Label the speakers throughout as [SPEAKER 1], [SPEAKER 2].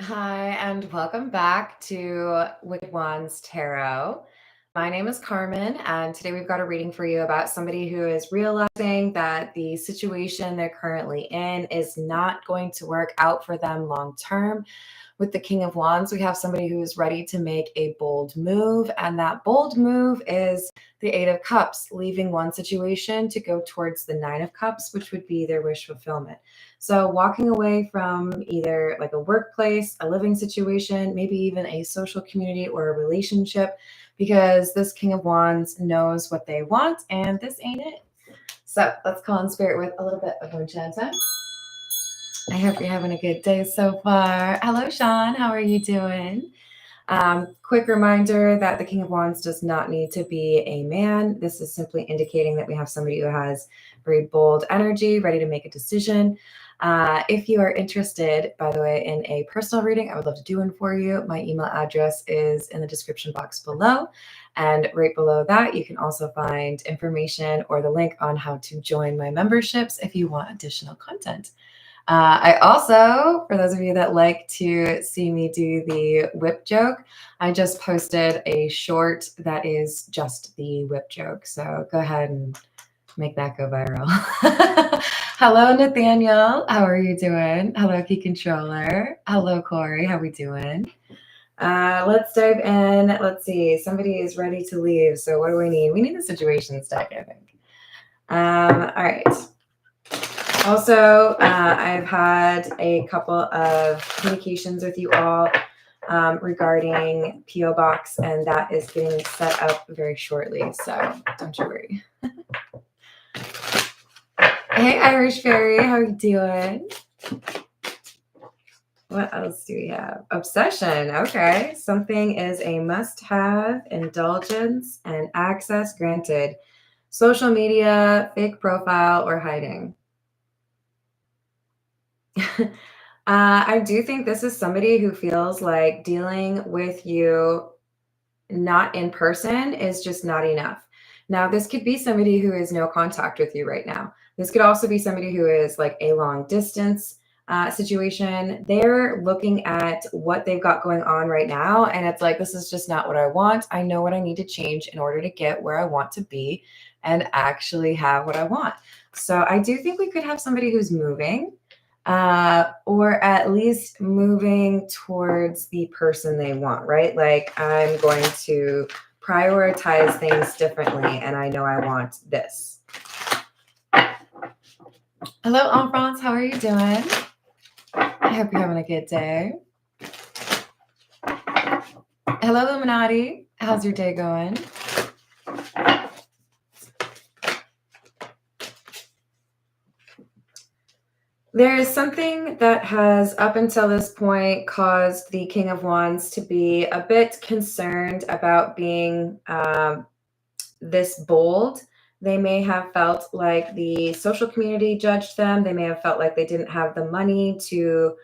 [SPEAKER 1] Hi, and welcome back to Wicked Wands Tarot. My name is Carmen, and today we've got a reading for you about somebody who is realizing that the situation they're currently in is not going to work out for them long term. With the King of Wands, we have somebody who is ready to make a bold move, and that bold move is the Eight of Cups, leaving one situation to go towards the Nine of Cups, which would be their wish fulfillment. So walking away from either like a workplace, a living situation, maybe even a social community or a relationship, because this King of Wands knows what they want and this ain't it. So let's call in spirit with a little bit of enchantment. I hope you're having a good day so far. Hello, Sean. How are you doing? Quick reminder that the King of Wands does not need to be a man. This is simply indicating that we have somebody who has very bold energy, ready to make a decision. If you are interested, by the way, in a personal reading, I would love to do one for you. My email address is in the description box below. And right below that, you can also find information or the link on how to join my memberships if you want additional content. I also, for those of you that like to see me do the whip joke, I just posted a short that is just the whip joke. So go ahead and make that go viral. Hello, Nathaniel. How are you doing? Hello, Key Controller. Hello, Corey. How we doing? Let's dive in. Let's see. Somebody is ready to leave. So what do we need? We need the situation stack, I think. All right. Also, I've had a couple of communications with you all regarding P.O. Box, and that is getting set up very shortly, so don't you worry. Hey, Irish Fairy, how you doing? What else do we have? Obsession, okay. Something is a must-have, indulgence, and access granted. Social media, fake profile, or hiding. I do think this is somebody who feels like dealing with you not in person is just not enough. Now, this could be somebody who is no contact with you right now. This could also be somebody who is like a long distance situation. They're looking at what they've got going on right now, and it's like, this is just not what I want. I know what I need to change in order to get where I want to be and actually have what I want. So I do think we could have somebody who's moving. Or at least moving towards the person they want, right? Like, I'm going to prioritize things differently, and I know I want this. Hello, En France. How are you doing? I hope you're having a good day. Hello, Illuminati. How's your day going? There is something that has, up until this point, caused the King of Wands to be a bit concerned about being this bold. They may have felt like the social community judged them. They may have felt like they didn't have the money to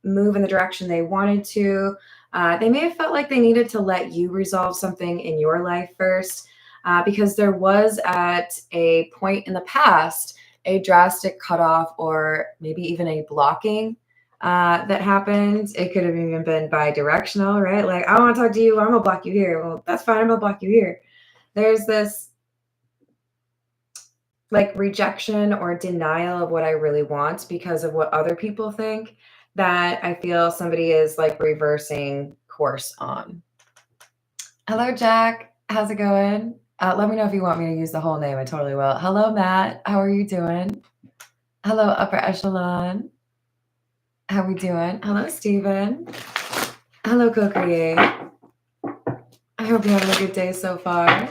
[SPEAKER 1] move in the direction they wanted to. They may have felt like they needed to let you resolve something in your life first, because there was at a point in the past a drastic cutoff or maybe even a blocking that happened. It could have even been bi-directional, right? Like, I don't want to talk to you. I'm going to block you here. Well, that's fine. I'm going to block you here. There's this like rejection or denial of what I really want because of what other people think that I feel somebody is like reversing course on. Hello, Jack. How's it going? Let me know if you want me to use the whole name. I totally will. Hello, Matt. How are you doing? Hello, Upper Echelon. How we doing? Hello, Steven. Hello, Co-Create. I hope you're having a good day so far.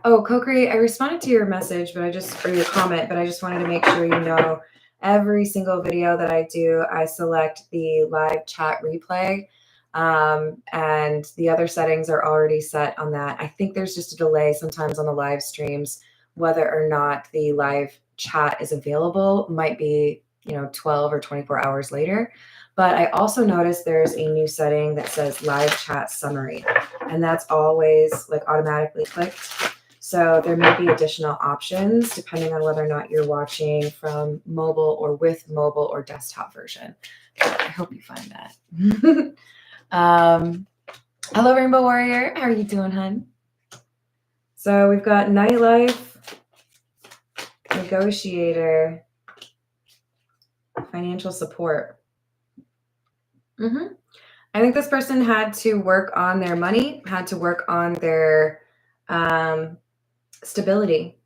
[SPEAKER 1] Oh, Co-Create, I responded to your message, or your comment, but I just wanted to make sure you know every single video that I do, I select the live chat replay. And the other settings are already set on that. I think there's just a delay sometimes on the live streams, whether or not the live chat is available, might be, 12 or 24 hours later. But I also noticed there's a new setting that says live chat summary, and that's always like automatically clicked. So there may be additional options depending on whether or not you're watching from mobile or with mobile or desktop version. I hope you find that. Hello, Rainbow Warrior. How are you doing, hun? So we've got nightlife, negotiator, financial support. I think this person had to work on their money, had to work on their stability.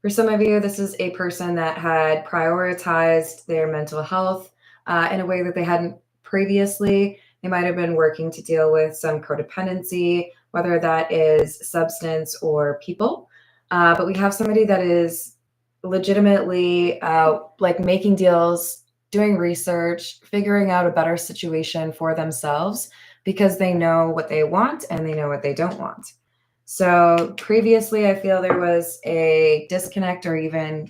[SPEAKER 1] For some of you, this is a person that had prioritized their mental health in a way that they hadn't previously. They might have been working to deal with some codependency, whether that is substance or people. But we have somebody that is legitimately like making deals, doing research, figuring out a better situation for themselves because they know what they want and they know what they don't want. So previously, I feel there was a disconnect or even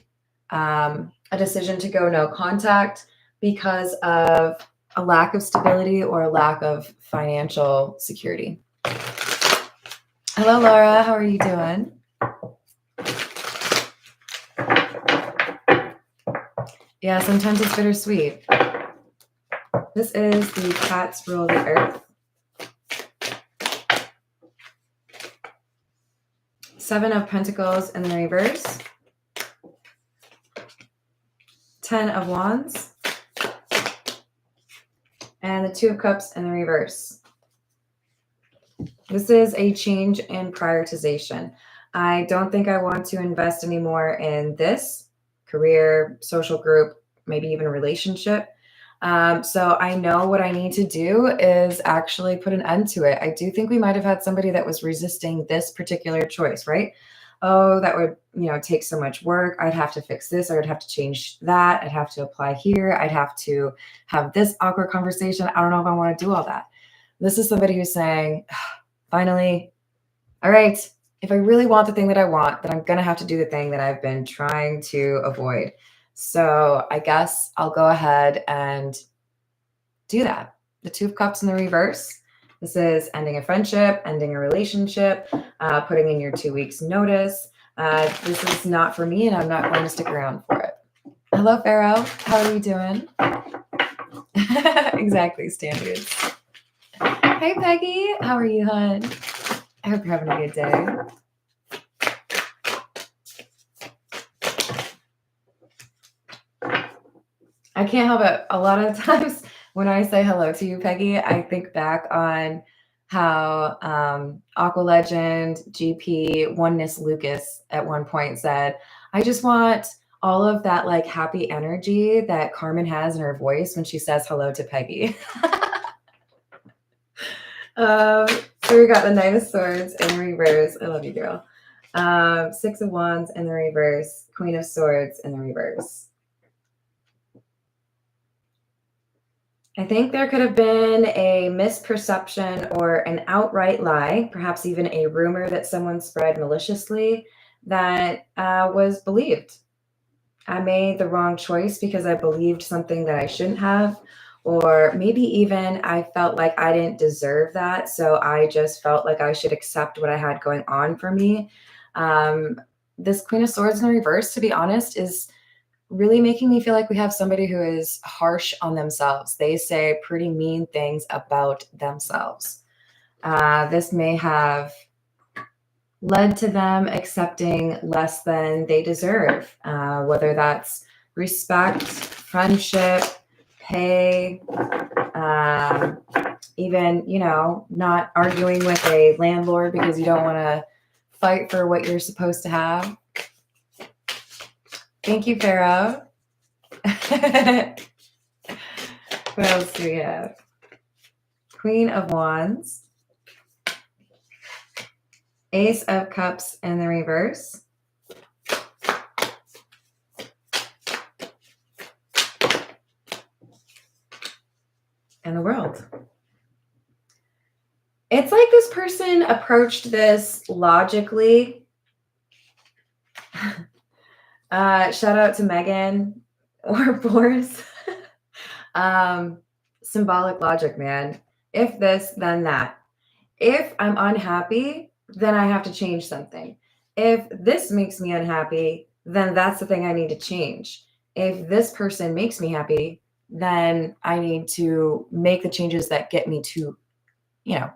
[SPEAKER 1] a decision to go no contact because of a lack of stability or a lack of financial security. Hello, Laura. How are you doing? Yeah, sometimes it's bittersweet. This is the Cats Rule the Earth. 7 of Pentacles in the reverse. 10 of Wands. And the 2 of Cups in the reverse. This is a change in prioritization. I don't think I want to invest anymore in this career, social group, maybe even a relationship. So I know what I need to do is actually put an end to it. I do think we might have had somebody that was resisting this particular choice, right? Oh, that would, take so much work. I'd have to fix this. I would have to change that. I'd have to apply here. I'd have to have this awkward conversation. I don't know if I want to do all that. This is somebody who's saying, finally, all right, if I really want the thing that I want, then I'm going to have to do the thing that I've been trying to avoid. So I guess I'll go ahead and do that. The 2 of Cups in the reverse. This is ending a friendship, ending a relationship, putting in your 2 weeks notice. This is not for me and I'm not going to stick around for it. Hello, Pharaoh. How are you doing? Exactly, standards. Hey, Peggy. How are you, hon? I hope you're having a good day. I can't help it. A lot of times when I say hello to you, Peggy, I think back on how Aqua Legend GP Oneness Lucas at one point said, I just want all of that like happy energy that Carmen has in her voice when she says hello to Peggy. So we got the Knight of Swords in reverse. I love you, girl. 6 of Wands in the reverse. Queen of Swords in the reverse. I think there could have been a misperception or an outright lie, perhaps even a rumor that someone spread maliciously that was believed. I made the wrong choice because I believed something that I shouldn't have, or maybe even I felt like I didn't deserve that, so I just felt like I should accept what I had going on for me. This Queen of Swords in the reverse, to be honest, is really making me feel like we have somebody who is harsh on themselves. They say pretty mean things about themselves. This may have led to them accepting less than they deserve, whether that's respect, friendship, pay, even, not arguing with a landlord because you don't want to fight for what you're supposed to have. Thank you, Pharaoh. What else do we have? Queen of Wands. Ace of Cups in the reverse. And the World. It's like this person approached this logically. Shout out to Megan or Boris. Symbolic logic, man. If this, then that. If I'm unhappy, then I have to change something. If this makes me unhappy, then that's the thing I need to change. If this person makes me happy, then I need to make the changes that get me to,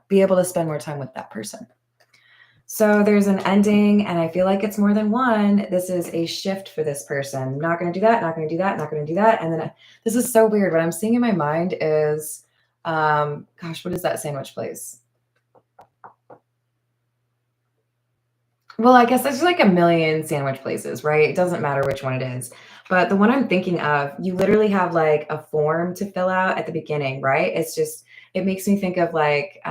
[SPEAKER 1] be able to spend more time with that person. So there's an ending, and I feel like it's more than one. This is a shift for this person. Not going to do that, not going to do that, not going to do that. And then this is so weird. What I'm seeing in my mind is, gosh, what is that sandwich place? Well, I guess there's like a million sandwich places, right? It doesn't matter which one it is. But the one I'm thinking of, you literally have like a form to fill out at the beginning, right? It makes me think of like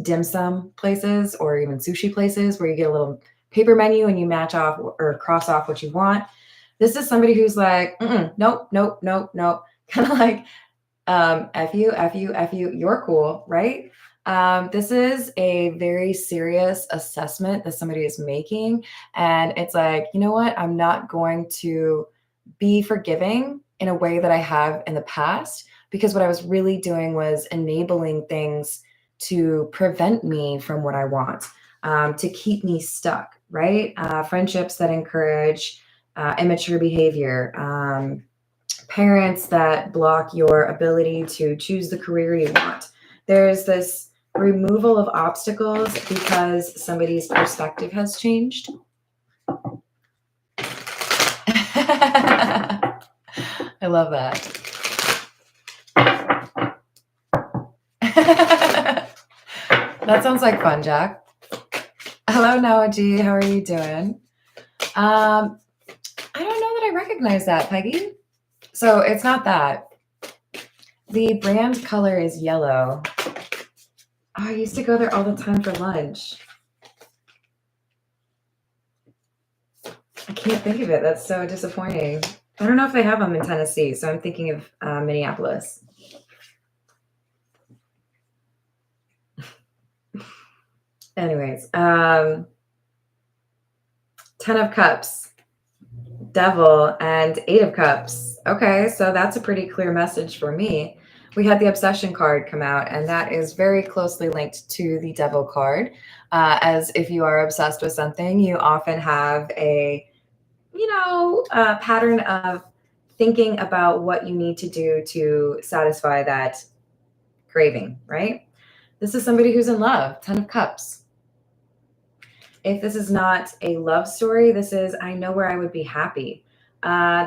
[SPEAKER 1] dim sum places or even sushi places where you get a little paper menu and you match off or cross off what you want. This is somebody who's like, nope, nope, nope, nope. Kind of like, F you, F you, F you, you're cool, right? This is a very serious assessment that somebody is making. And it's like, you know what? I'm not going to be forgiving in a way that I have in the past, because what I was really doing was enabling things to prevent me from what I want, to keep me stuck, right? Friendships that encourage immature behavior, parents that block your ability to choose the career you want. There's this removal of obstacles because somebody's perspective has changed. I love that. That sounds like fun, Jack. Hello, Nawaji. How are you doing? I don't know that I recognize that, Peggy. So it's not that. The brand color is yellow. Oh, I used to go there all the time for lunch. I can't think of it. That's so disappointing. I don't know if they have them in Tennessee, so I'm thinking of Minneapolis. Anyways, 10 of Cups, Devil, and 8 of Cups. Okay, so that's a pretty clear message for me. We had the Obsession card come out, and that is very closely linked to the Devil card. As if you are obsessed with something, you often have a pattern of thinking about what you need to do to satisfy that craving, right? This is somebody who's in love, 10 of Cups. If this is not a love story, this is, I know where I would be happy.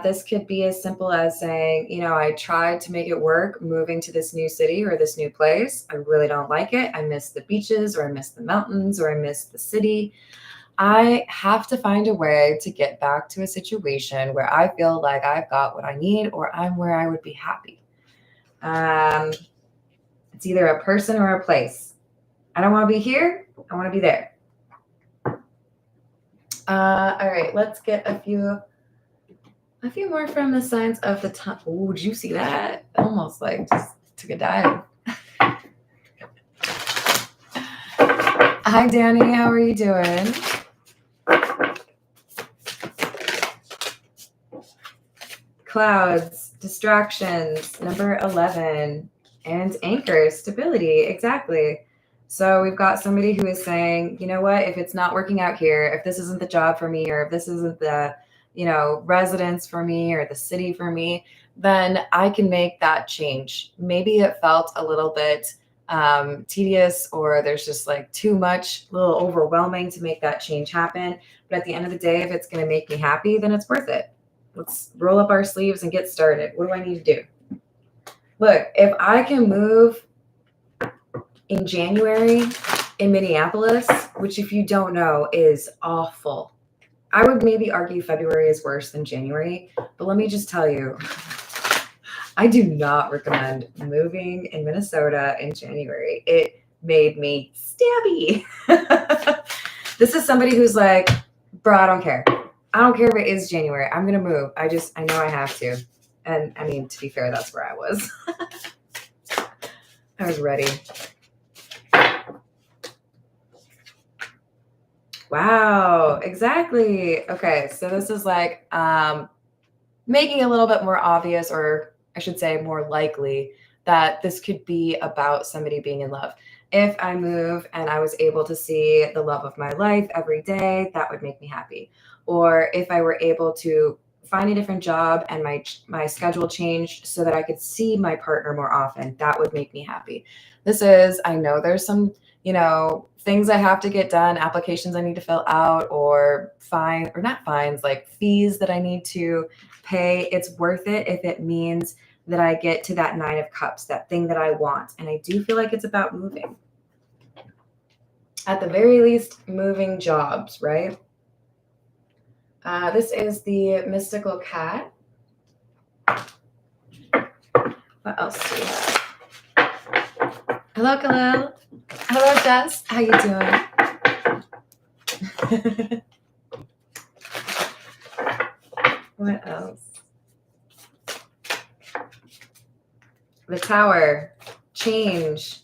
[SPEAKER 1] This could be as simple as saying, I tried to make it work moving to this new city or this new place. I really don't like it. I miss the beaches, or I miss the mountains, or I miss the city. I have to find a way to get back to a situation where I feel like I've got what I need, or I'm where I would be happy. It's either a person or a place. I don't want to be here. I want to be there. All right, let's get a few more from the signs of the time. Oh, did you see that? Almost like just took a dive. Hi, Danny. How are you doing? Clouds, distractions, number 11, and anchor, stability. Exactly. So we've got somebody who is saying, you know what, if it's not working out here, if this isn't the job for me, or if this isn't the, residence for me, or the city for me, then I can make that change. Maybe it felt a little bit tedious, or there's just like too much, a little overwhelming to make that change happen. But at the end of the day, if it's going to make me happy, then it's worth it. Let's roll up our sleeves and get started. What do I need to do? Look, if I can move in January in Minneapolis, which if you don't know is awful. I would maybe argue February is worse than January, but let me just tell you, I do not recommend moving in Minnesota in January. It made me stabby. This is somebody who's like, bro, I don't care. I don't care if it is January. I'm going to move. I know I have to. And I mean, to be fair, that's where I was. I was ready. Wow, exactly. Okay, so this is like making a little bit more obvious, or I should say more likely, that this could be about somebody being in love. If I move and I was able to see the love of my life every day, that would make me happy. Or if I were able to find a different job and my schedule changed so that I could see my partner more often, that would make me happy. This is, I know there's some, things I have to get done, applications I need to fill out, or not fines, like fees that I need to pay. It's worth it if it means that I get to that 9 of Cups, that thing that I want. And I do feel like it's about moving. At the very least, moving jobs, right? This is the mystical cat. What else do we have? Hello, Khalil. Hello, Jess. How you doing? What else? The Tower. Change.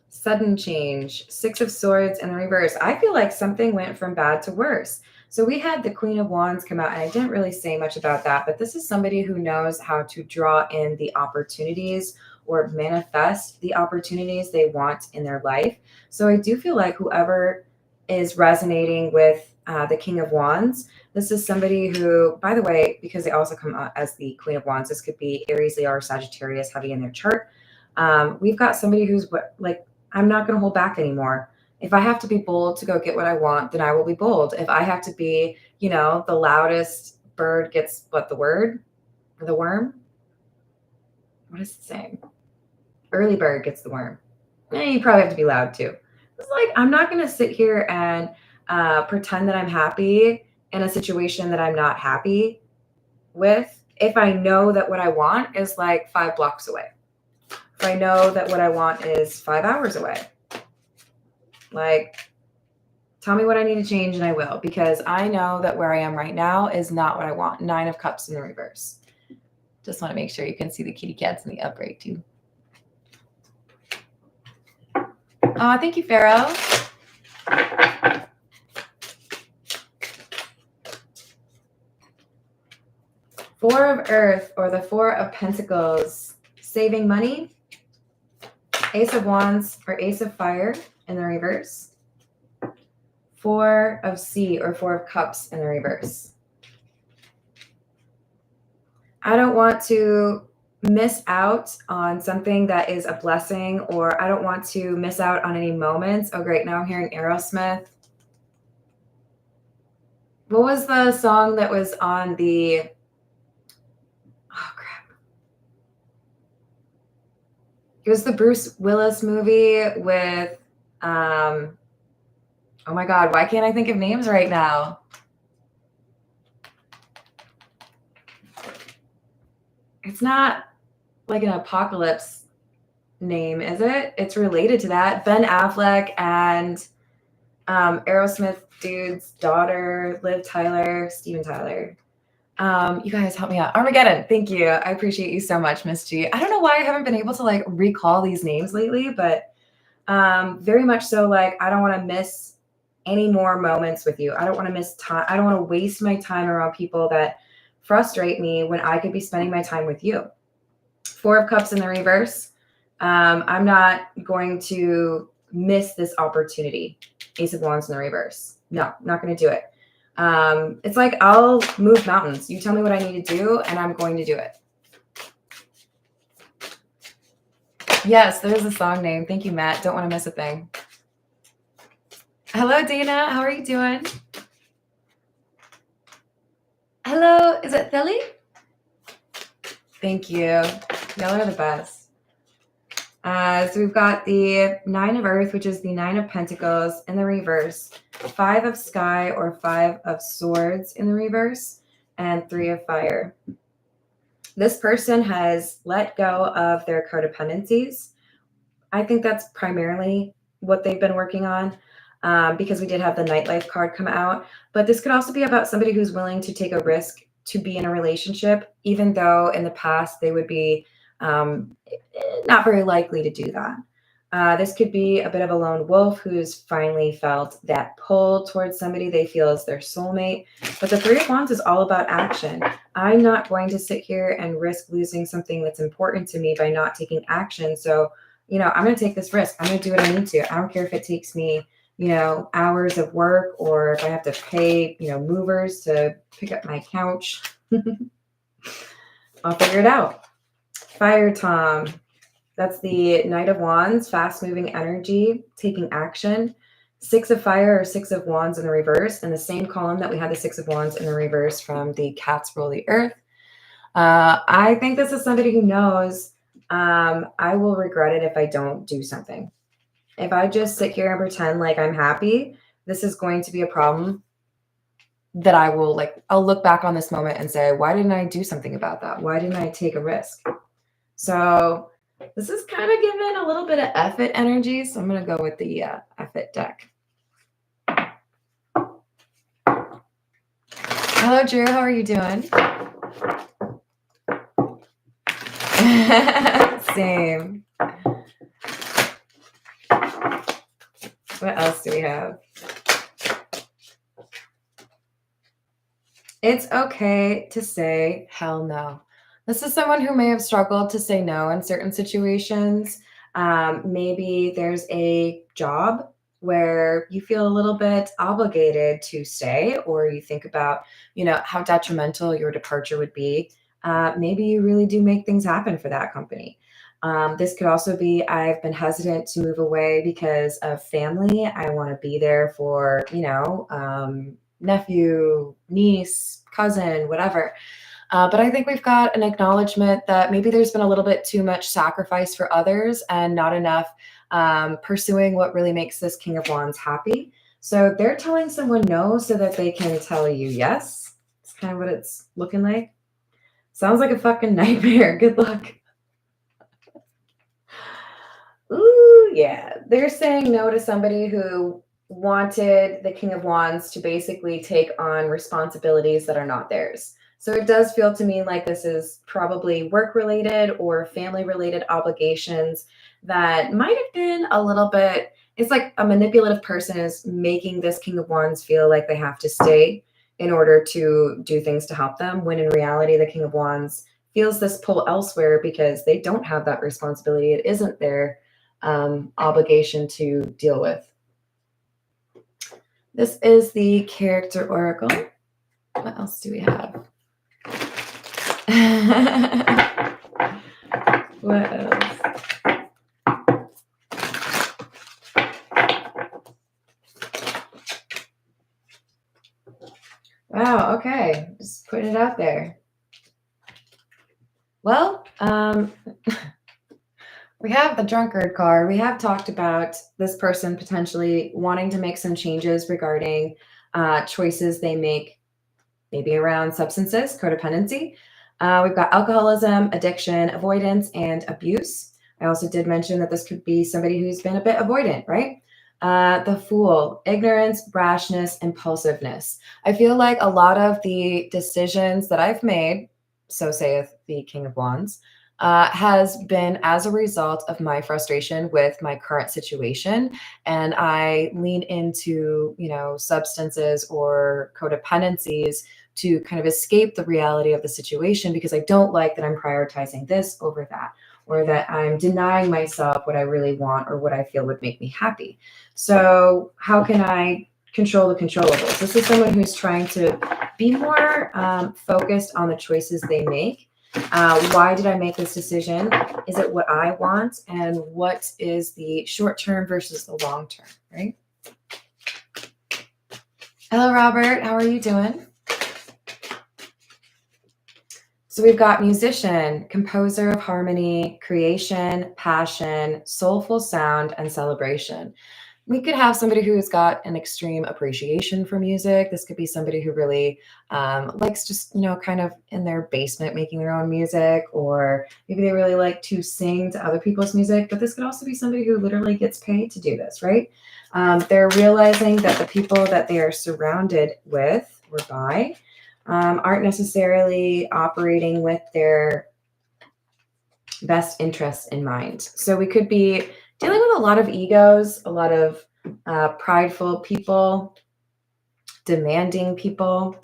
[SPEAKER 1] Sudden change. 6 of Swords in the reverse. I feel like something went from bad to worse. So we had the Queen of Wands come out, and I didn't really say much about that, but this is somebody who knows how to draw in the opportunities or manifest the opportunities they want in their life. So I do feel like whoever is resonating with the King of Wands, this is somebody who, by the way, because they also come out as the Queen of Wands, this could be Aries, Leo, or Sagittarius heavy in their chart. We've got somebody who's like, I'm not going to hold back anymore. If I have to be bold to go get what I want, then I will be bold. If I have to be, the loudest bird gets the word? Or the worm? What is it saying? Early bird gets the worm. You probably have to be loud too. It's like, I'm not going to sit here and pretend that I'm happy in a situation that I'm not happy with if I know that what I want is like 5 blocks away. If I know that what I want is 5 hours away. Like, tell me what I need to change and I will, because I know that where I am right now is not what I want. 9 of Cups in the reverse. Just want to make sure you can see the kitty cats in the upright too. Thank you, Pharaoh. Four of Earth, or the 4 of Pentacles. Saving money. Ace of Wands, or Ace of Fire in the reverse. 4 of Sea, or 4 of Cups in the reverse. I don't want to miss out on something that is a blessing, or I don't want to miss out on any moments. Oh, great. Now I'm hearing Aerosmith. What was the song that was on the... Oh, crap. It was the Bruce Willis movie with... oh, my God. Why can't I think of names right now? It's not like an apocalypse name, is it? It's related to that. Ben Affleck and Aerosmith dude's daughter, Liv Tyler, Steven Tyler. You guys help me out. Armageddon. Thank you. I appreciate you so much, Miss G. I don't know why I haven't been able to like recall these names lately, but very much so, like, I don't want to miss any more moments with you. I don't want to miss time. I don't want to waste my time around people that frustrate me when I could be spending my time with you. 4 of Cups in the reverse. I'm not going to miss this opportunity. Ace of Wands in the reverse. No, not going to do it. It's like, I'll move mountains. You tell me what I need to do, and I'm going to do it. Yes, there's a song name. Thank you, Matt. Don't want to miss a thing. Hello, Dana. How are you doing? Hello, is it Philly? Thank you. Y'all are the best. So we've got the 9 of Earth, which is the 9 of Pentacles in the reverse, 5 of Sky, or 5 of Swords in the reverse, and 3 of Fire. This person has let go of their codependencies. I think that's primarily what they've been working on, because we did have the Nightlife card come out. But this could also be about somebody who's willing to take a risk to be in a relationship, even though in the past they would be not very likely to do that. This could be a bit of a lone wolf who's finally felt that pull towards somebody they feel is their soulmate. But the Three of Wands is all about action. I'm not going to sit here and risk losing something that's important to me by not taking action. So, I'm going to take this risk. I'm going to do what I need to. I don't care if it takes me, hours of work, or if I have to pay, movers to pick up my couch. I'll figure it out. Fire Tom. That's the Knight of Wands, fast-moving energy, taking action. Six of Fire or Six of Wands in the reverse, in the same column that we had the Six of Wands in the reverse from the Cats Rule the Earth. I think this is somebody who knows I will regret it if I don't do something. If I just sit here and pretend like I'm happy, this is going to be a problem that I'll look back on this moment and say, why didn't I do something about that? Why didn't I take a risk? So this is kind of giving a little bit of effort energy. So I'm going to go with the effort deck. Hello, Drew. How are you doing? Same. What else do we have? It's okay to say hell no. This is someone who may have struggled to say no in certain situations. Maybe there's a job where you feel a little bit obligated to stay, or you think about, how detrimental your departure would be. Maybe you really do make things happen for that company. This could also be, I've been hesitant to move away because of family. I want to be there for, nephew, niece, cousin, whatever. But I think we've got an acknowledgement that maybe there's been a little bit too much sacrifice for others and not enough pursuing what really makes this King of Wands happy. So they're telling someone no so that they can tell you yes. It's kind of what it's looking like. Sounds like a fucking nightmare. Good luck. Ooh, yeah. They're saying no to somebody who wanted the King of Wands to basically take on responsibilities that are not theirs. So it does feel to me like this is probably work-related or family-related obligations that might have been a little bit, it's like a manipulative person is making this King of Wands feel like they have to stay in order to do things to help them, when in reality, the King of Wands feels this pull elsewhere because they don't have that responsibility. It isn't their obligation to deal with. This is the character oracle. What else do we have? What else? Wow, okay. Just putting it out there. Well, we have the drunkard card. We have talked about this person potentially wanting to make some changes regarding choices they make, maybe around substances, codependency. We've got alcoholism, addiction, avoidance, and abuse. I also did mention that this could be somebody who's been a bit avoidant, right? The Fool, ignorance, brashness, impulsiveness. I feel like a lot of the decisions that I've made, so saith the King of Wands, has been as a result of my frustration with my current situation. And I lean into, substances or codependencies to kind of escape the reality of the situation because I don't like that I'm prioritizing this over that, or that I'm denying myself what I really want or what I feel would make me happy. So how can I control the controllables? This is someone who's trying to be more focused on the choices they make. Why did I make this decision? Is it what I want? And what is the short term versus the long term, right? Hello, Robert. How are you doing? So we've got musician, composer of harmony, creation, passion, soulful sound, and celebration. We could have somebody who has got an extreme appreciation for music. This could be somebody who really likes just, kind of in their basement making their own music, or maybe they really like to sing to other people's music. But this could also be somebody who literally gets paid to do this, right? They're realizing that the people that they are surrounded with or by aren't necessarily operating with their best interests in mind. So we could be dealing with a lot of egos, a lot of prideful people, demanding people.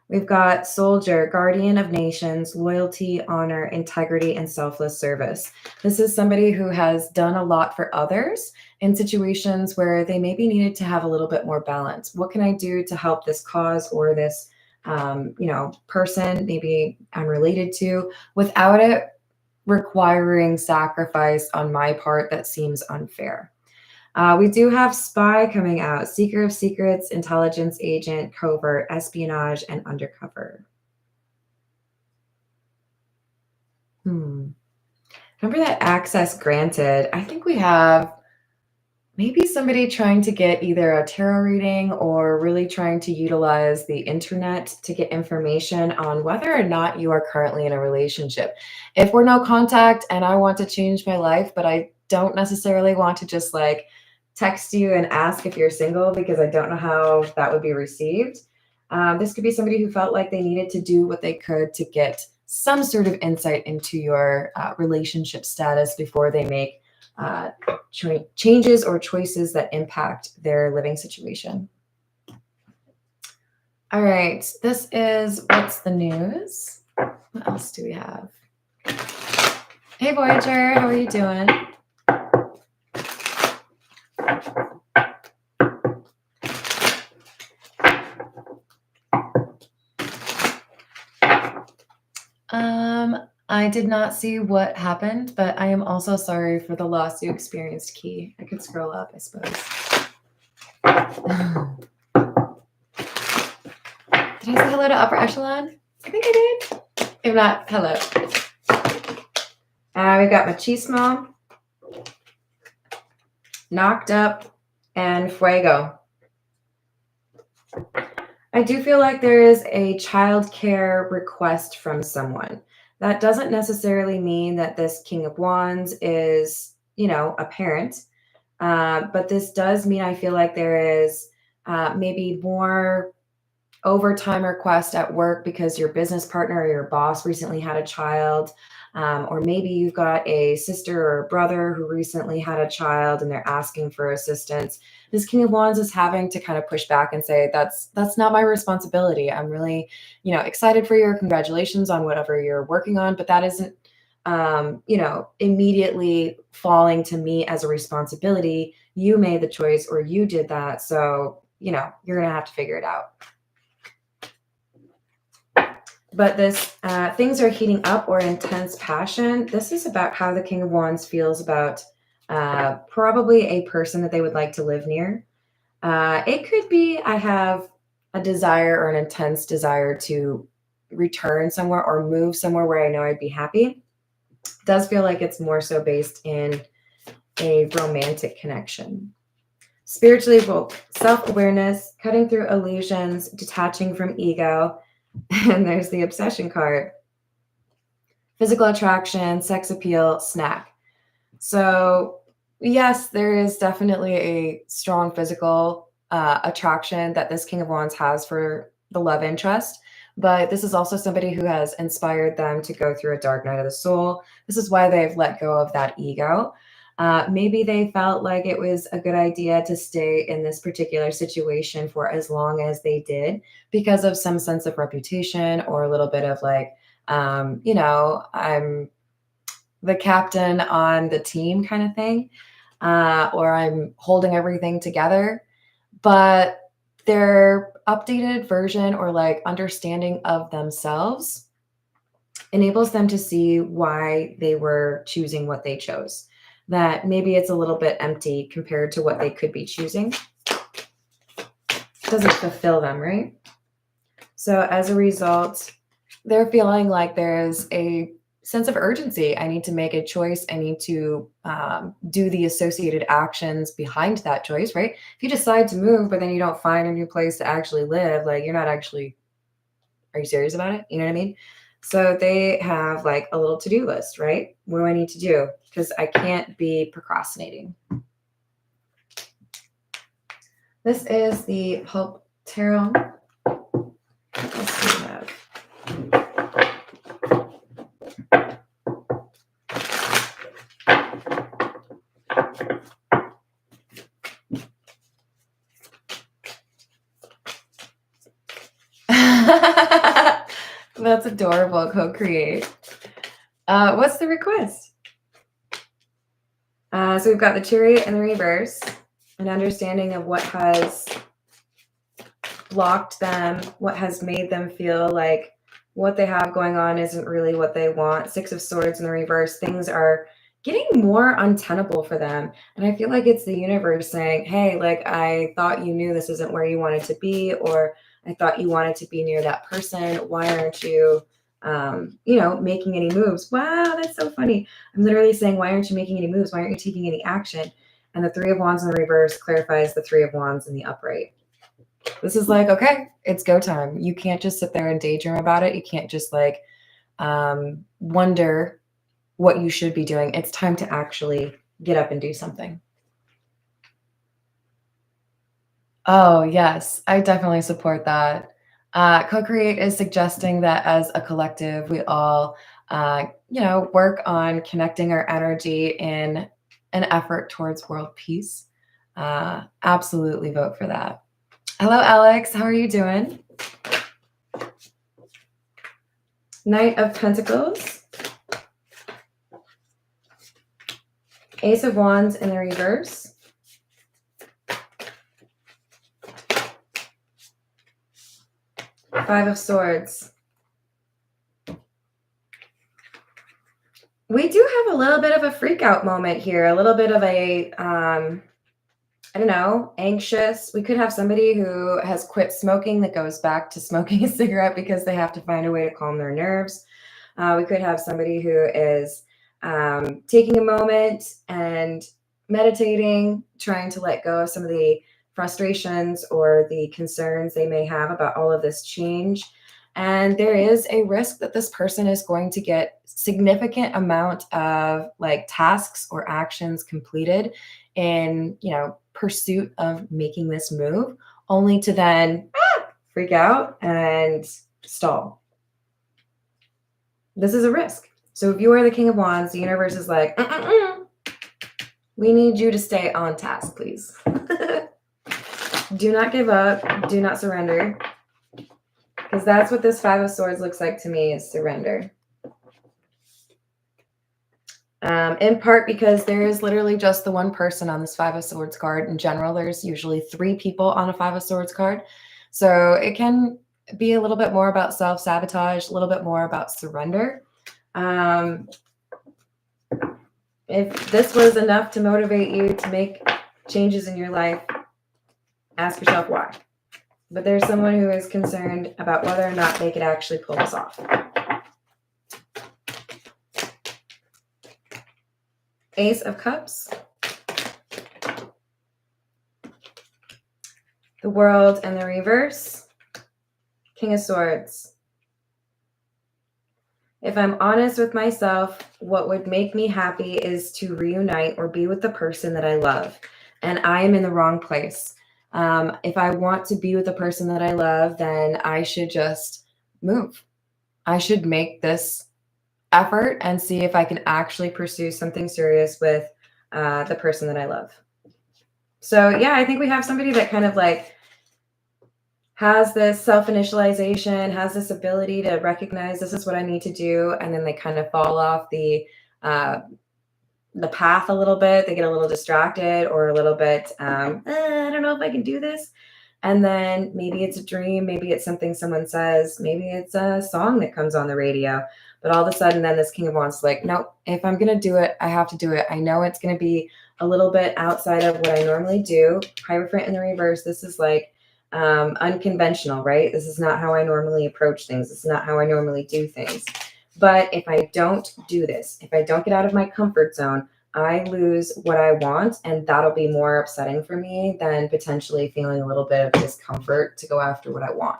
[SPEAKER 1] We've got soldier, guardian of nations, loyalty, honor, integrity, and selfless service. This is somebody who has done a lot for others in situations where they maybe needed to have a little bit more balance. What can I do to help this cause or this, person maybe I'm related to without it requiring sacrifice on my part that seems unfair? We do have spy coming out, seeker of secrets, intelligence agent, covert, espionage, and undercover. Hmm. Remember that access granted. I think we have maybe somebody trying to get either a tarot reading or really trying to utilize the internet to get information on whether or not you are currently in a relationship. If we're no contact and I want to change my life, but I don't necessarily want to just like text you and ask if you're single because I don't know how that would be received. This could be somebody who felt like they needed to do what they could to get some sort of insight into your relationship status before they make uh, changes or choices that impact their living situation. All right, this is what's the news. What else do we have? Hey Voyager, how are you doing? I did not see what happened, but I am also sorry for the loss you experienced, Key. I could scroll up, I suppose. Did I say hello to Upper Echelon? I think I did. If not, hello. We've got Machismo, Knocked Up, and Fuego. I do feel like there is a childcare request from someone. That doesn't necessarily mean that this King of Wands is, a parent. But this does mean I feel like there is maybe more overtime request at work because your business partner or your boss recently had a child. Or maybe you've got a sister or a brother who recently had a child and they're asking for assistance. This King of Wands is having to kind of push back and say, that's not my responsibility. I'm really, excited for you. Congratulations on whatever you're working on, but that isn't, immediately falling to me as a responsibility. You made the choice or you did that. So, you're going to have to figure it out. But this things are heating up or intense passion. This is about how the King of Wands feels about probably a person that they would like to live near. It could be I have a desire or an intense desire to return somewhere or move somewhere where I know I'd be happy. It does feel like it's more so based in a romantic connection. Spiritually woke, self-awareness, cutting through illusions, detaching from ego. And there's the obsession card. Physical attraction, sex appeal, snack. So yes, there is definitely a strong physical attraction that this King of Wands has for the love interest. But this is also somebody who has inspired them to go through a dark night of the soul. This is why they've let go of that ego. Maybe they felt like it was a good idea to stay in this particular situation for as long as they did because of some sense of reputation or a little bit of like, I'm the captain on the team kind of thing, or I'm holding everything together. But their updated version or like understanding of themselves enables them to see why they were choosing what they chose. That maybe it's a little bit empty compared to what they could be choosing. Doesn't fulfill them, right? So as a result, they're feeling like there's a sense of urgency. I need to make a choice. I need to do the associated actions behind that choice, right? If you decide to move, but then you don't find a new place to actually live, like you're not actually, are you serious about it? You know what I mean? So they have like a little to-do list, right? What do I need to do? Because I can't be procrastinating. This is the Hope Tarot. Let's see what we have. That's adorable. Co-create. What's the request? So we've got the Chariot in the reverse, an understanding of what has blocked them, what has made them feel like what they have going on isn't really what they want. Six of Swords in the reverse. Things are getting more untenable for them. And I feel like it's the universe saying, hey, like, I thought you knew this isn't where you wanted to be, or I thought you wanted to be near that person. Why aren't you, making any moves? Wow, that's so funny. I'm literally saying, why aren't you making any moves? Why aren't you taking any action? And the Three of Wands in the reverse clarifies the Three of Wands in the upright. This is like, okay, it's go time. You can't just sit there and daydream about it. You can't just like wonder what you should be doing. It's time to actually get up and do something. Oh, yes, I definitely support that. Co-create is suggesting that as a collective, we all, work on connecting our energy in an effort towards world peace. Absolutely vote for that. Hello, Alex. How are you doing? Knight of Pentacles. Ace of Wands in the reverse. Five of Swords. We do have a little bit of a freak out moment here, a little bit of a, anxious. We could have somebody who has quit smoking that goes back to smoking a cigarette because they have to find a way to calm their nerves. We could have somebody who is taking a moment and meditating, trying to let go of some of the frustrations or the concerns they may have about all of this change. And there is a risk that this person is going to get significant amount of like tasks or actions completed in, pursuit of making this move, only to then freak out and stall. This is a risk. So if you are the King of Wands, the universe is like, we need you to stay on task, please. Do not give up. Do not surrender. Because that's what this Five of Swords looks like to me, is surrender. In part because there is literally just the one person on this Five of Swords card. In general, there's usually three people on a Five of Swords card. So it can be a little bit more about self-sabotage, a little bit more about surrender. If this was enough to motivate you to make changes in your life, ask yourself why. But there's someone who is concerned about whether or not they could actually pull this off. Ace of Cups. The World and the reverse. King of Swords. If I'm honest with myself, what would make me happy is to reunite or be with the person that I love. And I am in the wrong place. If I want to be with the person that I love, then I should just move. I should make this effort and see if I can actually pursue something serious with the person that I love. So yeah, I think we have somebody that kind of like has this self-initialization, has this ability to recognize this is what I need to do, and then they kind of fall off the path a little bit. They get a little distracted or a little bit, I don't know if I can do this. And then maybe it's a dream, maybe it's something someone says, maybe it's a song that comes on the radio. But all of a sudden, then this King of Wands is like, no, if I'm going to do it, I have to do it. I know it's going to be a little bit outside of what I normally do. Hierophant in the reverse, this is like unconventional, right? This is not how I normally approach things. This is not how I normally do things. But if I don't do this, if I don't get out of my comfort zone, I lose what I want, and that'll be more upsetting for me than potentially feeling a little bit of discomfort to go after what I want.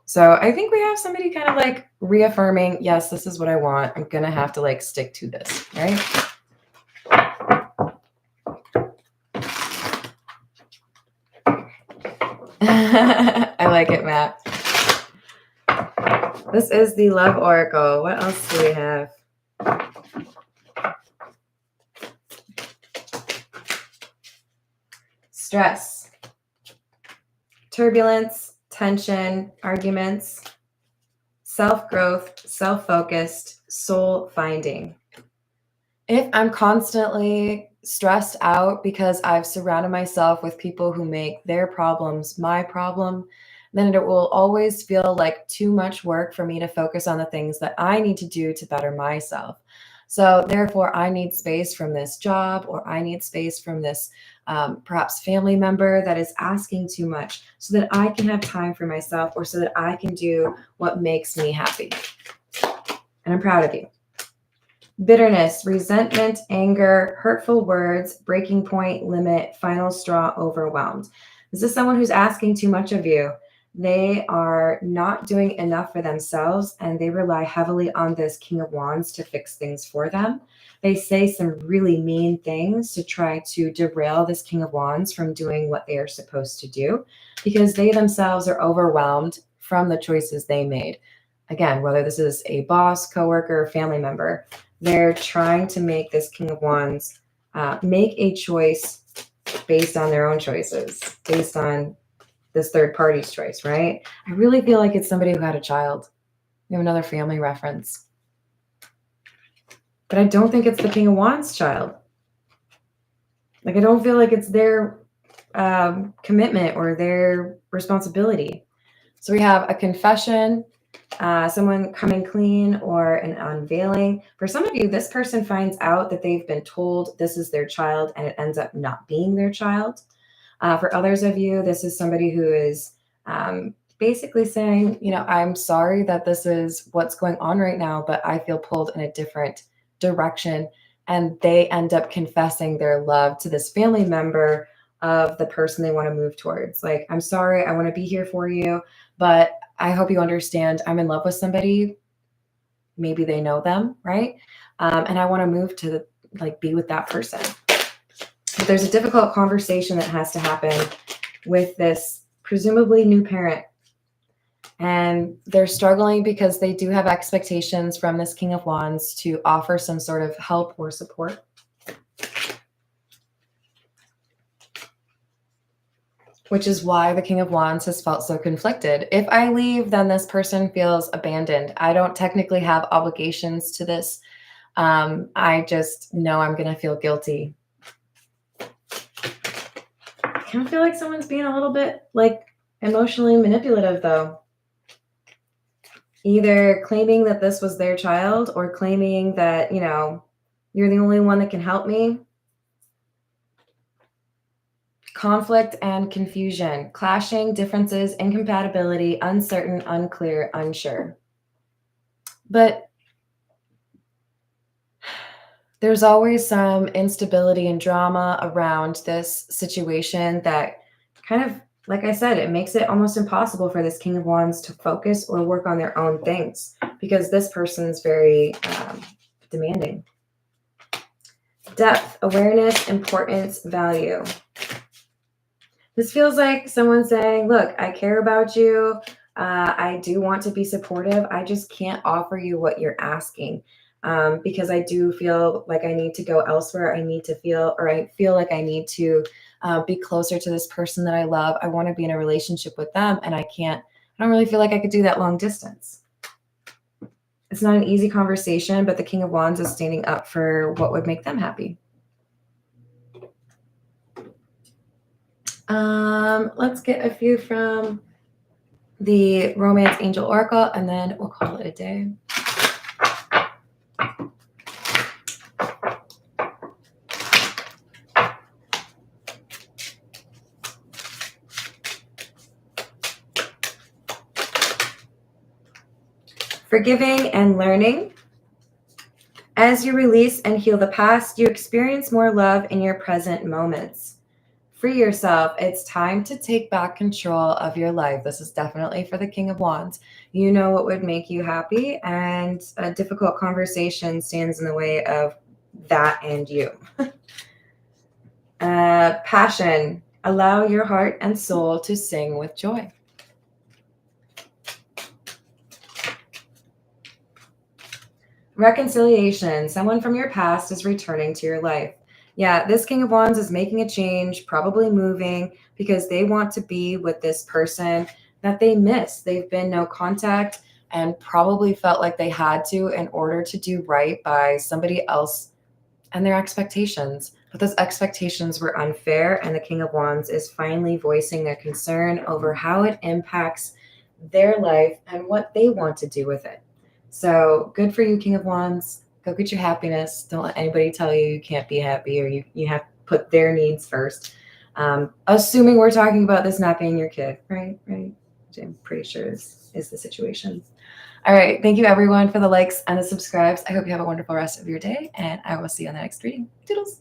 [SPEAKER 1] So I think we have somebody kind of like reaffirming, yes, this is what I want. I'm going to have to like stick to this, right? I like it, Matt. This is the Love Oracle. What else do we have? Stress, turbulence, tension, arguments, self-growth, self-focused, soul-finding. If I'm constantly stressed out because I've surrounded myself with people who make their problems my problem, then it will always feel like too much work for me to focus on the things that I need to do to better myself. So, therefore, I need space from this job, or I need space from this perhaps family member that is asking too much, so that I can have time for myself, or so that I can do what makes me happy. And I'm proud of you. Bitterness, resentment, anger, hurtful words, breaking point, limit, final straw, overwhelmed. This is someone who's asking too much of you. They are not doing enough for themselves, and they rely heavily on this King of Wands to fix things for them. They say some really mean things to try to derail this King of Wands from doing what they are supposed to do, because they themselves are overwhelmed from the choices they made. Again, whether this is a boss, coworker, family member, they're trying to make this King of Wands make a choice based on their own choices, based on this third party's choice, right? I really feel like it's somebody who had a child. We have another family reference. But I don't think it's the King of Wands child. Like, I don't feel like it's their commitment or their responsibility. So we have a confession, someone coming clean, or an unveiling. For some of you, this person finds out that they've been told this is their child, and it ends up not being their child. For others of you, this is somebody who is basically saying, I'm sorry that this is what's going on right now, but I feel pulled in a different direction. And they end up confessing their love to this family member of the person they want to move towards. Like, I'm sorry, I want to be here for you, but I hope you understand I'm in love with somebody. Maybe they know them, right? And I want to move to be with that person. But there's a difficult conversation that has to happen with this presumably new parent. And they're struggling because they do have expectations from this King of Wands to offer some sort of help or support. Which is why the King of Wands has felt so conflicted. If I leave, then this person feels abandoned. I don't technically have obligations to this. I just know I'm going to feel guilty. I kind of feel like someone's being a little bit emotionally manipulative, though. Either claiming that this was their child, or claiming that, you're the only one that can help me. Conflict and confusion, clashing, differences, incompatibility, uncertain, unclear, unsure. But there's always some instability and drama around this situation that kind of, like I said, it makes it almost impossible for this King of Wands to focus or work on their own things, because this person's very demanding. Depth, awareness, importance, value. This feels like someone saying, look, I care about you. I do want to be supportive. I just can't offer you what you're asking, because I do feel like I need to go elsewhere. I feel like I need to be closer to this person that I love. I want to be in a relationship with them, and I don't really feel like I could do that long distance. It's not an easy conversation, but the King of Wands is standing up for what would make them happy. Let's get a few from the Romance Angel Oracle, and then we'll call it a day. Forgiving and learning. As you release and heal the past, you experience more love in your present moments. Free yourself. It's time to take back control of your life. This is definitely for the King of Wands. You know what would make you happy, and a difficult conversation stands in the way of that and you. Passion. Allow your heart and soul to sing with joy. Reconciliation. Someone from your past is returning to your life. Yeah, this King of Wands is making a change, probably moving, because they want to be with this person that they miss. They've been no contact, and probably felt like they had to in order to do right by somebody else and their expectations. But those expectations were unfair, and the King of Wands is finally voicing a concern over how it impacts their life and what they want to do with it. So good for you, King of Wands. Go get your happiness. Don't let anybody tell you you can't be happy, or you have to put their needs first. Assuming we're talking about this not being your kid, right? Right. Which I'm pretty sure is the situation. All right. Thank you, everyone, for the likes and the subscribes. I hope you have a wonderful rest of your day, and I will see you on the next reading. Toodles.